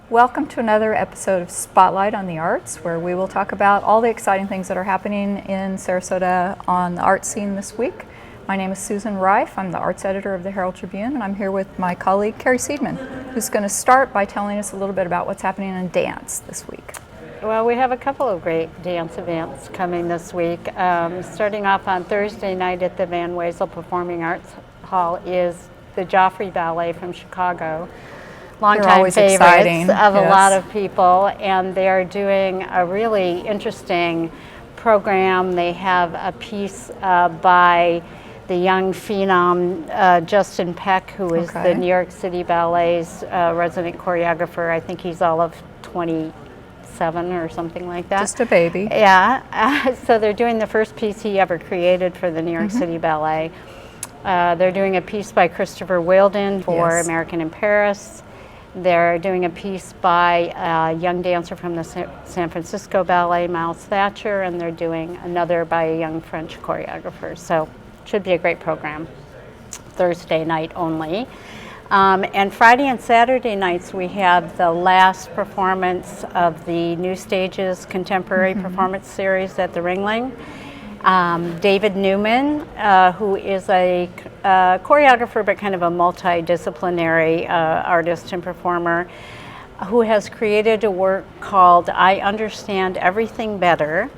Welcome to another episode of Spotlight on the Arts, where we will talk about all the exciting things that are happening in Sarasota on the art scene this week. My name is Susan Reif. I'm the arts editor of the Herald-Tribune, and I'm here with my colleague Carrie Seidman, who's going to start by telling us a little bit about what's happening in dance this week. Well, we have a couple of great dance events coming this week. Starting off on Thursday night at the Van Wezel Performing Arts Hall is the Joffrey Ballet from Chicago. Longtime favorites of a lot of people, and they're doing a really interesting program. They have a piece by the young phenom Justin Peck, who is the New York City Ballet's resident choreographer. I think he's all of 27 or something like that. Just a baby. Yeah. So they're doing the first piece he ever created for the New York City Ballet. They're doing a piece by Christopher Wheeldon for American in Paris. They're doing a piece by a young dancer from the San Francisco Ballet, Miles Thatcher, and they're doing another by a young French choreographer. So it should be a great program. Thursday night only. And Friday and Saturday nights we have the last performance of the New Stages Contemporary Performance Series at the Ringling. David Newman, who is a choreographer but kind of a multidisciplinary artist and performer, who has created a work called I Understand Everything Better.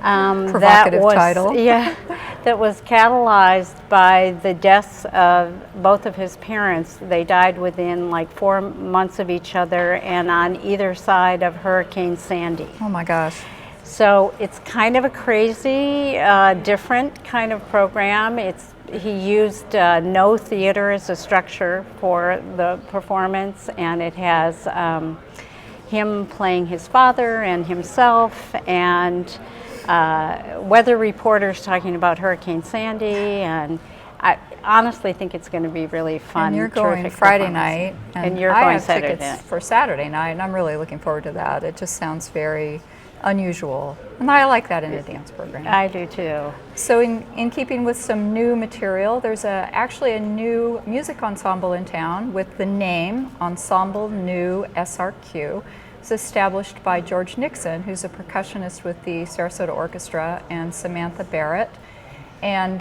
Provocative title. Yeah, that was catalyzed by the deaths of both of his parents. They died within like 4 months of each other and on either side of Hurricane Sandy. Oh my gosh. So it's kind of a crazy, different kind of program. He used no theater as a structure for the performance, and it has him playing his father and himself, and weather reporters talking about Hurricane Sandy, and I honestly think it's going to be really fun. And you're going Friday night, and you're going I have Saturday tickets night. for Saturday night, and I'm really looking forward to that. It just sounds very unusual, and I like that in a dance program. I do too. So in keeping with some new material, there's actually a new music ensemble in town with the name Ensemble New SRQ. It's established by George Nixon, who's a percussionist with the Sarasota Orchestra, and Samantha Barrett. And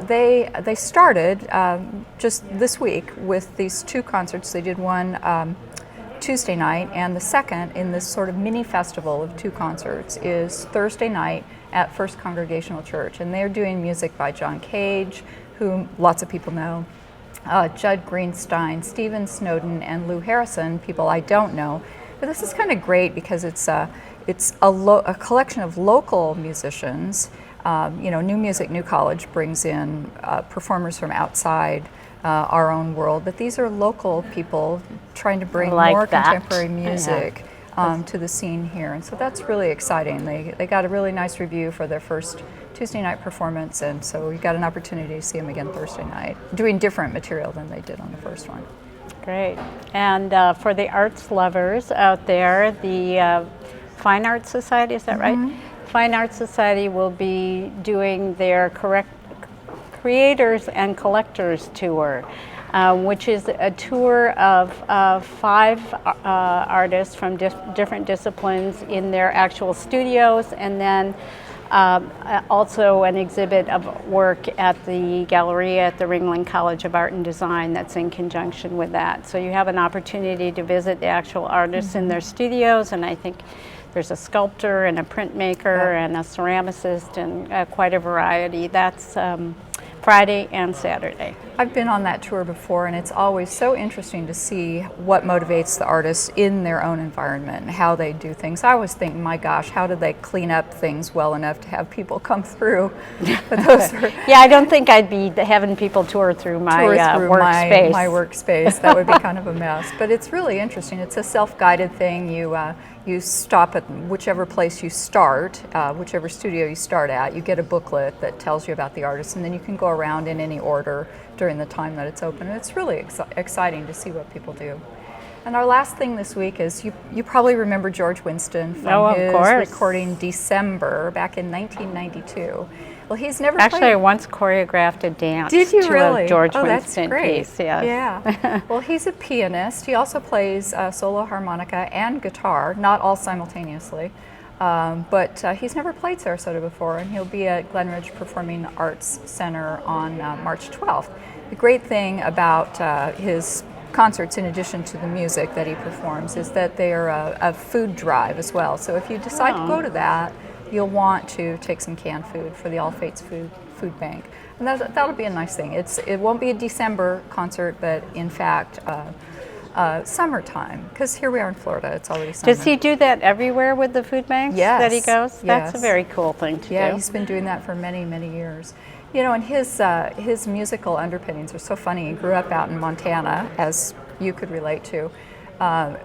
they started just this week with these two concerts. They did one Tuesday night, and the second in this sort of mini festival of two concerts is Thursday night at First Congregational Church, and they're doing music by John Cage, whom lots of people know, Judd Greenstein, Stephen Snowden, and Lou Harrison, people I don't know. But this is kind of great because it's a collection of local musicians. New Music, New College brings in performers from outside our own world, but these are local people trying to bring more contemporary music to the scene here, and so that's really exciting. They got a really nice review for their first Tuesday night performance, and so we got an opportunity to see them again Thursday night, doing different material than they did on the first one. Great. And for the arts lovers out there, the Fine Arts Society, is that right? Fine Arts Society will be doing their Creators and Collectors Tour, which is a tour of 5 artists from different disciplines in their actual studios, and then also an exhibit of work at the Galleria at the Ringling College of Art and Design that's in conjunction with that. So you have an opportunity to visit the actual artists in their studios, and I think there's a sculptor and a printmaker and a ceramicist and quite a variety. That's Friday and Saturday. I've been on that tour before, and it's always so interesting to see what motivates the artists in their own environment and how they do things. I always think, my gosh, how did they clean up things well enough to have people come through? But those are yeah, I don't think I'd be having people tour through my workspace. My workspace. That would be kind of a mess. But it's really interesting. It's a self-guided thing. You stop at whichever place you start, whichever studio you start at. You get a booklet that tells you about the artist, and then you can go around in any order during the time that it's open. And it's really exciting to see what people do. And our last thing this week is you probably remember George Winston from his recording December back in 1992. Well, he's never Actually, played. I once choreographed a dance Did you to really? a George Oh, Winston that's great. piece. Yes. Yeah. Well, he's a pianist. He also plays solo harmonica and guitar, not all simultaneously. But he's never played Sarasota before, and he'll be at Glenridge Performing Arts Center on March 12th. The great thing about his concerts, in addition to the music that he performs, is that they are a food drive as well. So if you decide to go to that, you'll want to take some canned food for the All Fates Food Bank. And that'll be a nice thing. It won't be a December concert, but in fact, summertime, because here we are in Florida, it's already summer. Does he do that everywhere with the food banks that he goes? That's a very cool thing to do. Yeah, he's been doing that for many, many years. You know, and his musical underpinnings are so funny. He grew up out in Montana, as you could relate to,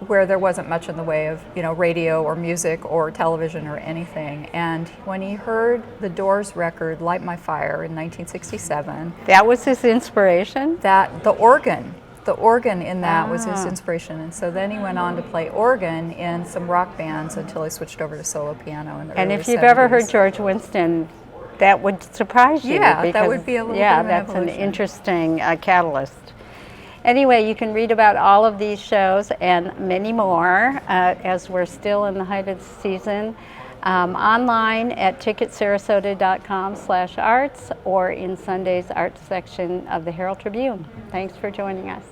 where there wasn't much in the way of, you know, radio or music or television or anything. And when he heard the Doors record "Light My Fire" in 1967, that was his inspiration. The organ in that was his inspiration, and so then he went on to play organ in some rock bands until he switched over to solo piano in the early 70s. And if you've ever heard George Winston, that would surprise you. Yeah, because, that would be a little bit of an that's evolution. an interesting catalyst. Anyway, you can read about all of these shows and many more as we're still in the height of the season online at ticketsarasota.com/arts or in Sunday's arts section of the Herald-Tribune. Thanks for joining us.